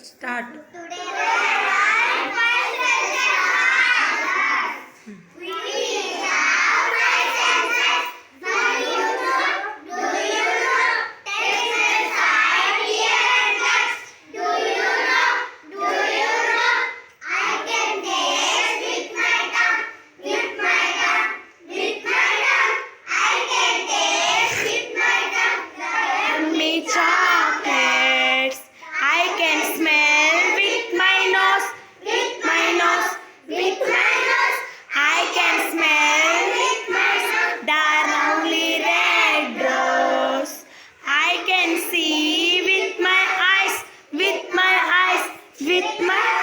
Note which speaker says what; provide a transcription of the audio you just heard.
Speaker 1: Start. Me chocolates. I can smell with my nose, with my nose, with my nose. I can smell with my nose the lovely red rose. I can see with my eyes, with my eyes, with my